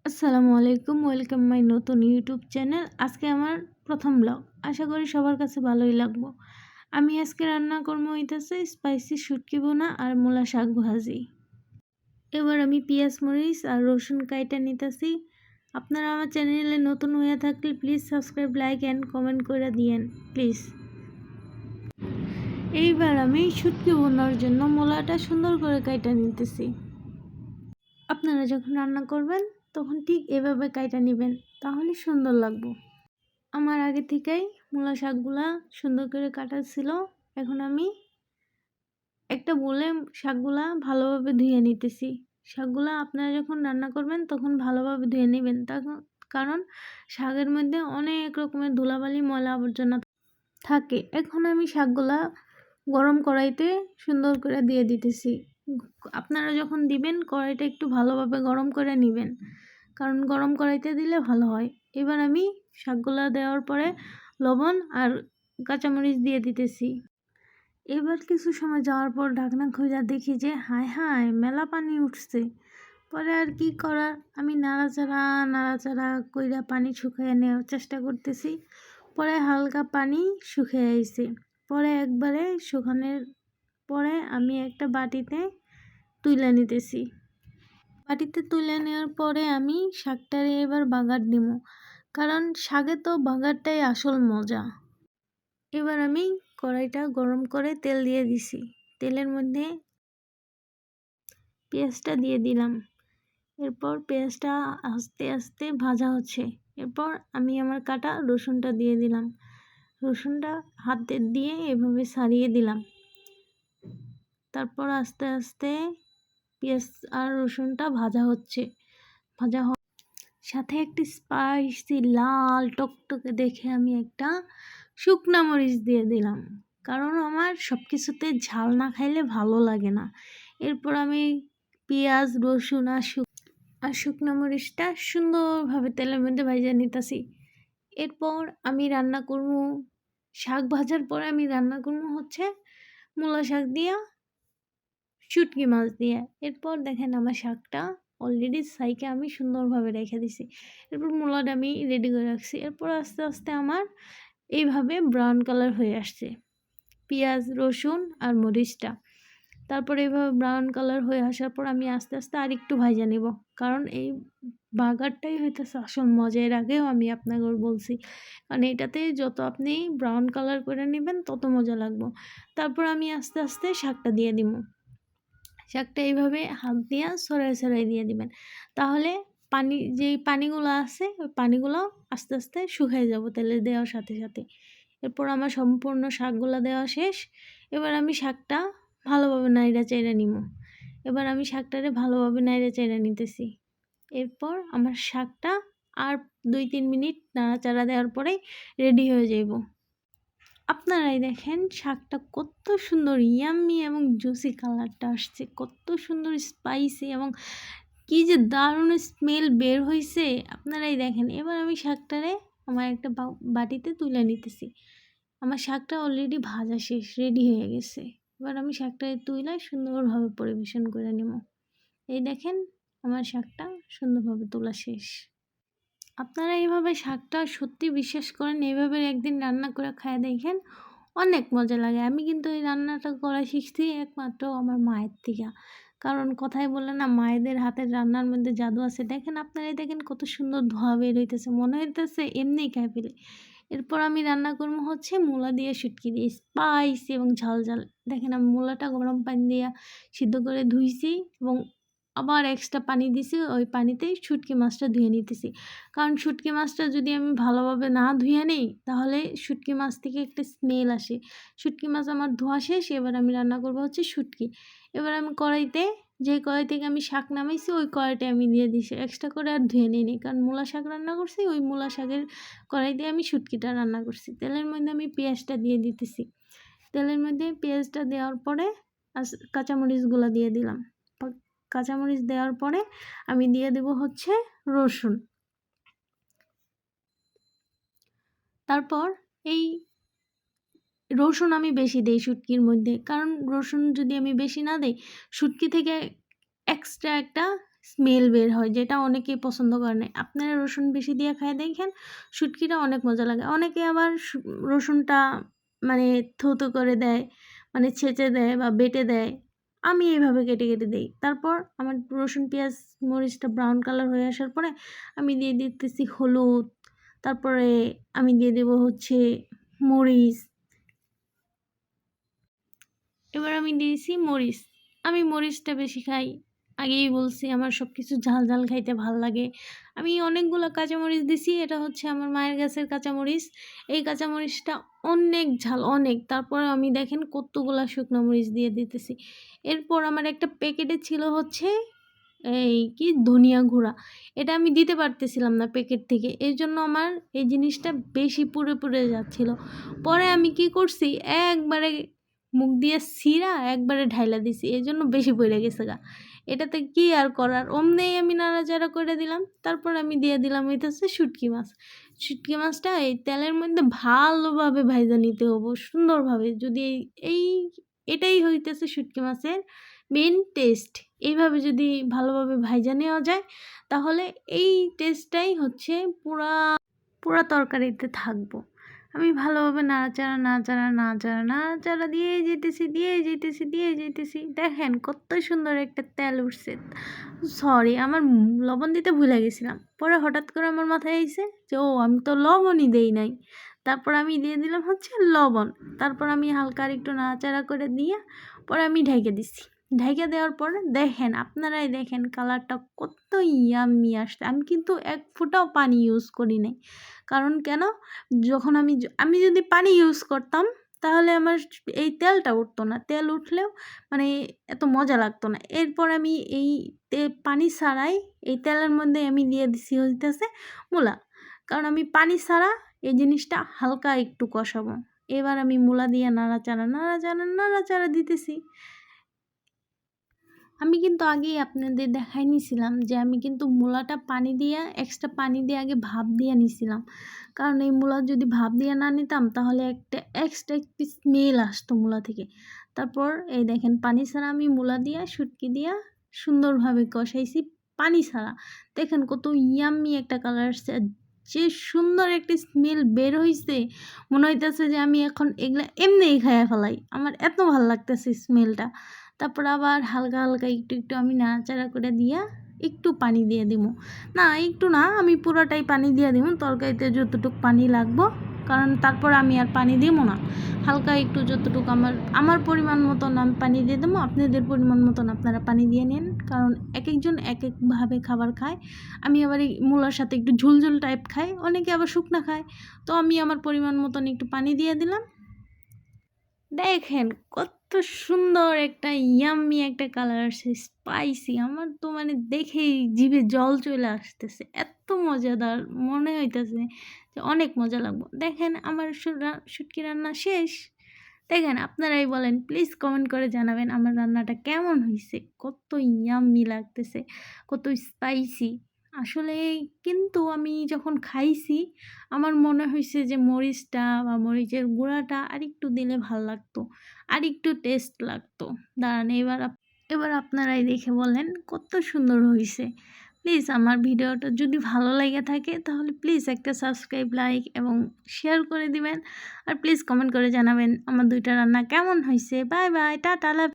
আসসালামু আলাইকুম, welcome my নতুন ইউটিউব চ্যানেল। আজকে আমার প্রথম ব্লগ, আশা করি সবার কাছে ভালোই লাগবো। আমি আজকে রান্না করবো হইতেছে স্পাইসি শুটকি বোনা আর মূলা শাক ভাজি। এবার আমি পেঁয়াজ মরিচ আর রসুন কাইটা নিতেছি। আপনারা আমার চ্যানেলে নতুন হয়ে থাকলে please subscribe, like and comment করে দিয়েন প্লিজ। এইবার আমি শুটকি বোনার জন্য মূলাটা সুন্দর করে কাইটা নিতেছি। আপনারা যখন রান্না করবেন তখন ঠিক এভাবে কাইটা নেবেন, তাহলে সুন্দর লাগবে। আমার আগে থেকেই মূলা শাকগুলা সুন্দর করে কাটা ছিল। এখন আমি একটা বলে শাকগুলা ভালোভাবে ধুয়ে নিতেছি। শাকগুলা আপনারা যখন রান্না করবেন তখন ভালোভাবে ধুয়ে নেবেন, কারণ শাকের মধ্যে অনেক রকমের ধুলাবালি ময়লা আবর্জনা থাকে। এখন আমি শাকগুলা গরম কড়াইতে সুন্দর করে দিয়ে দিতেছি। আপনারা যখন দিবেন কড়াইটা একটু ভালোভাবে গরম করে নেবেন, কারণ গরম কড়াইতে দিলে ভালো হয়। এবার আমি শাকগুলা দেওয়ার পরে লবণ আর কাঁচামরিচ দিয়ে দিতেছি। এবার কিছু সময় যাওয়ার পর ঢাকনা খুলে দেখি যে হায় হায় মেলা পানি উঠছে। পরে আর কি করার, আমি নাড়াচাড়া কইরা পানি শুকিয়ে নেওয়ার চেষ্টা করতেছি। পরে হালকা পানি শুকিয়ে আইছে। পরে একবারে শুকানোর পরে আমি একটা বাটিতে তুলে নিতেছি। বাটিতে তুলে নেওয়ার পরে আমি শাকটারে এবার বাগার দিব, কারণ শাকে তো বাগারটাই আসল মজা। এবার আমি কড়াইটা গরম করে তেল দিয়ে দিছি। তেলের মধ্যে পেঁয়াজটা দিয়ে দিলাম। এরপর পেঁয়াজটা আস্তে আস্তে ভাজা হচ্ছে। এরপর আমি আমার কাটা রসুনটা দিয়ে দিলাম। রসুনটা হাতে দিয়ে এভাবে ছাড়িয়ে দিলাম। তারপর আস্তে আস্তে পেঁয়াজ আর রসুনটা ভাজা হচ্ছে। সাথে একটি স্পাইসি লাল টকটকে দেখে আমি একটা শুকনা মরিচ দিয়ে দিলাম, কারণ আমার সব কিছুতে ঝাল না খাইলে ভালো লাগে না। এরপর আমি পেঁয়াজ রসুন আর শুকনা মরিচটা সুন্দরভাবে তেলের মধ্যে ভাজা নিতেছি। এরপর আমি রান্না করবো শাক ভাজার পরে আমি রান্না করবো হচ্ছে মূলা শাক দিয়া শুটকি মাছ দিয়ে। এরপর দেখেন আমার শাকটা অলরেডি সাইকে আমি সুন্দরভাবে রেখে দিছি। এরপর মূলাটা আমি রেডি করে রাখছি। এরপর আস্তে আস্তে আমার এইভাবে ব্রাউন কালার হয়ে আসছে পেঁয়াজ রসুন আর মরিচটা। তারপরে এইভাবে ব্রাউন কালার হয়ে আসার পর আমি আস্তে আস্তে আর একটু ভাজা নেব, কারণ এই বাগারটাই হইতেছে আসল মজা। এর আগেও আমি আপনাকে বলছি, কারণ এটাতে যত আপনি ব্রাউন কালার করে নেবেন তত মজা লাগবে। তারপর আমি আস্তে আস্তে শাকটা দিয়ে দিব। শাকটা এইভাবে হাত দিয়ে ছড়াই দিয়ে দিবেন, তাহলে যেই পানিগুলো আছে ওই পানিগুলো আস্তে আস্তে শুকিয়ে যাব তেলে দেওয়ার সাথে সাথে। এরপর আমার সম্পূর্ণ শাকগুলো দেওয়া শেষ। এবার আমি শাকটা ভালোভাবে নাড়া চাইড়া নিব। এবার আমি শাকটারে ভালোভাবে নাড়া চাইড়া নিতেছি। এরপর আমার শাকটা আর 2-3 মিনিট নাড়াচাড়া দেওয়ার পরেই রেডি হয়ে যাইব। আপনারাই দেখেন শাকটা কত সুন্দর ইয়াম্মি এবং জুসি কালারটা আসছে, কত সুন্দর স্পাইসি এবং কি যে দারুণ স্মেল বের হয়েছে, আপনারাই দেখেন। এবার আমি শাকটারে আমার একটা বাটিতে তুলে নিতেছি। আমার শাকটা অলরেডি ভাজা শেষ, রেডি হয়ে গেছে। এবার আমি শাকটারে তুলে সুন্দরভাবে পরিবেশন করে নেব। এই দেখেন আমার শাকটা সুন্দরভাবে তোলা শেষ। আপনারা এইভাবে শাকটা সত্যি বিশ্বাস করেন, এইভাবে একদিন রান্না করে খায় দেখেন, অনেক মজা লাগে। আমি কিন্তু এই রান্নাটা করা শিখছি একমাত্র আমার মায়ের থেকে, কারণ কথাই বলে না মায়েদের হাতের রান্নার মধ্যে জাদু আছে। দেখেন আপনারাই দেখেন কত সুন্দর ধোঁয়া বের হইতেছে, মনে হইতেছে এমনিই খাই ফেলে। এরপর আমি রান্না করবো হচ্ছে মূলা দিয়ে শুটকি দিয়ে স্পাইসি এবং ঝাল ঝাল। দেখেন আমি মূলাটা গরম পানি দিয়ে সিদ্ধ করে ধুইছি এবং আবার এক্সট্রা পানি দিছি, ওই পানিতেই শুটকি মাছটা ধুয়ে নিতেছি। কারণ শুটকি মাছটা যদি আমি ভালোভাবে না ধুয়ে নিই তাহলে শুটকি মাছ থেকে একটা স্মেল আসে। শুটকি মাছ আমার ধোয়া শেষ। এবার আমি রান্না করবো হচ্ছে শুটকি। এবার আমি যে কড়াই থেকে আমি শাক নামাইছি ওই কড়াইটা আমি দিয়ে দিছি, এক্সট্রা করে আর ধুয়ে নিই নি, কারণ মূলা শাক রান্না করছি ওই মূলা শাকের কড়াই দিয়ে আমি শুটকিটা রান্না করছি। তেলের মধ্যে আমি পেঁয়াজটা দিয়ে দিতেছি। তেলের মধ্যে পেঁয়াজটা দেওয়ার পরে কাঁচামরিচগুলো দিয়ে দিলাম। কাঁচামরিচ দেওয়ার পরে আমি দিয়ে দেব হচ্ছে রসুন। তারপর এই রসুন আমি বেশি দিই শুটকির মধ্যে, কারণ রসুন যদি আমি বেশি না দিই শুটকি থেকে এক্সট্রা একটা স্মেল বের হয়, যেটা অনেকেই পছন্দ করে না। আপনারা রসুন বেশি দিয়ে খায় দেখেন, শুটকিটা অনেক মজা লাগে। অনেকে আবার রসুনটা মানে থুথু করে দেয়, মানে ছেঁচে দেয় বা বেটে দেয়। আমি এইভাবে কেটে কেটে দিই। তারপর আমার রসুন পেঁয়াজ মরিচটা ব্রাউন কালার হয়ে আসার পরে আমি দিয়ে দিতেছি হলুদ, তারপরে আমি দিয়ে দেবো হচ্ছে মরিচ। এবার আমি দিয়েছি মরিচ। আমি মরিচটা বেশি খাই, আগেই বলছি আমার সব কিছু ঝাল ঝাল খাইতে ভাল লাগে। আমি অনেকগুলো কাঁচামরিচ দিছি, এটা হচ্ছে আমার মায়ের গাছের কাঁচামরিচ। এই কাঁচামরিচটা অনেক ঝাল, অনেক। তারপর আমি দেখেন কতগুলা শুকনো মরিচ দিয়ে দিতেছি। এরপর আমার একটা প্যাকেটে ছিল হচ্ছে এই কি ধনিয়া গুঁড়া, এটা আমি দিতে পারতেছিলাম না প্যাকেট থেকে, এই জন্য আমার এই জিনিসটা বেশি পুড়ে পুড়ে যাচ্ছিল। পরে আমি কি করছি, একবারে মুখ দিয়ে ছিঁড়া একবারে ঢাইলা দিছি, এই জন্য বেশি পড়ে গেছে গা। এটাতে কি আর করার, অমনেই আমি নাড়াচাড়া করে দিলাম। তারপর আমি দিয়ে দিলাম হইতেছে শুটকি মাছ। শুটকি মাছটা এই তেলের মধ্যে ভালোভাবে ভাইজা নিতে হবো সুন্দরভাবে। যদি এই এটাই হইতেছে শুটকি মাছের মেন টেস্ট। এইভাবে যদি ভালোভাবে ভাইজা নেওয়া যায় তাহলে এই টেস্টটাই হচ্ছে পুরা পুরা তরকারিতে থাকবো। আমি ভালোভাবে নাড়াচাড়া দিয়ে যেতেছি। দেখেন কত সুন্দর একটা তেল উঠছে। সরি, আমার লবণ দিতে ভুলে গেছিলাম। পরে হঠাৎ করে আমার মাথায় আইছে যে ও আমি তো লবণই দেই নাই। তারপর আমি দিয়ে দিলাম হচ্ছে লবণ। তারপর আমি হালকা আর একটু নাড়াচাড়া করে দিয়ে পরে আমি ঢেকে দিছি। ঢেকে দেওয়ার পরে দেখেন, আপনারাই দেখেন কালারটা কত ইয়াম্মি আসছে। আমি কিন্তু এক ফোঁটাও পানি ইউজ করি নাই। কারণ কেন, যখন আমি যদি পানি ইউজ করতাম তাহলে আমার এই তেলটা উঠতো না। তেল উঠলেও মানে এত মজা লাগতো না। এরপর আমি এই পানি ছাড়াই এই তেলের মধ্যে আমি দিয়ে দিছি হইতেছে মূলা। কারণ আমি পানি ছাড়া এই জিনিসটা হালকা একটু কষাবো। এবার আমি মূলা দিয়ে নাড়াচাড়া দিতেছি। আমি কিন্তু আগেই আপনাদের দেখাই নিছিলাম যে আমি কিন্তু মূলাটা পানি দিয়ে এক্সট্রা পানি দিয়ে আগে ভাপ দিয়ে নিছিলাম। কারণ এই মূলা যদি ভাপ দিয়ে না নিতাম তাহলে একটা এক্সট্রা একটি স্মেল আসতো মূলা থেকে। তারপর এই দেখেন পানি ছাড়া আমি মূলা দিয়া শুটকি দিয়া সুন্দরভাবে কষাইছি পানি ছাড়া। দেখেন কত ইয়াম্মি একটা কালার আসছে, আর যে সুন্দর একটা স্মেল বের হইছে, মনে হইতেছে যে আমি এখন এগুলা এমনিই খাইয়া ফেলাই। আমার এত ভালো লাগতেছে স্মেলটা। তারপর আবার হালকা হালকা একটু আমি নাড়াচাড়া করে দিয়া একটু পানি দিয়ে দিব। না একটু না, আমি পুরোটাই পানি দিয়ে দিব, তরকারিতে যতটুকু পানি লাগবো। কারণ তারপর আমি আর পানি দিব না, হালকা একটু যতটুকু আমার পরিমাণ মতন আমি পানি দিয়ে দেবো। আপনাদের পরিমাণ মতন আপনারা পানি দিয়ে নেন, কারণ এক একজন এক একভাবে খাবার খায়। আমি আবার এই মূলার সাথে একটু ঝুলঝুল টাইপ খাই, অনেকে আবার শুকনা খায়। তো আমি আমার পরিমাণ মতন একটু পানি দিয়ে দিলাম। দেখেন কত সুন্দর একটা ইয়াম্মি একটা কালার আসছে, স্পাইসি। আমার তো মানে দেখেই জিভে জল চলে আসতেছে, এত মজাদার মনে হইতেছে যে অনেক মজা লাগবে। দেখেন আমার শুটকি রান্না শেষ। দেখেন আপনারাই বলেন, প্লিজ কমেন্ট করে জানাবেন আমার রান্নাটা কেমন হয়েছে, কত ইয়াম্মি লাগতেছে, কত স্পাইসি। আসলে কিন্তু আমি যখন খাইছি আমার মনে হয়েছে যে মরিচটা বা মরিচের গুঁড়াটা আরেকটু দিলে ভাল লাগতো, আরেকটু টেস্ট লাগতো। দাঁড়ান এবার আপনারাই দেখে বলেন কত সুন্দর হয়েছে। প্লিজ আমার ভিডিওটা যদি ভালো লেগে থাকে তাহলে প্লিজ একটা সাবস্ক্রাইব, লাইক এবং শেয়ার করে দিবেন। আর প্লিজ কমেন্ট করে জানাবেন আমার দুইটা রান্না কেমন হয়েছে। Bye bye, tata.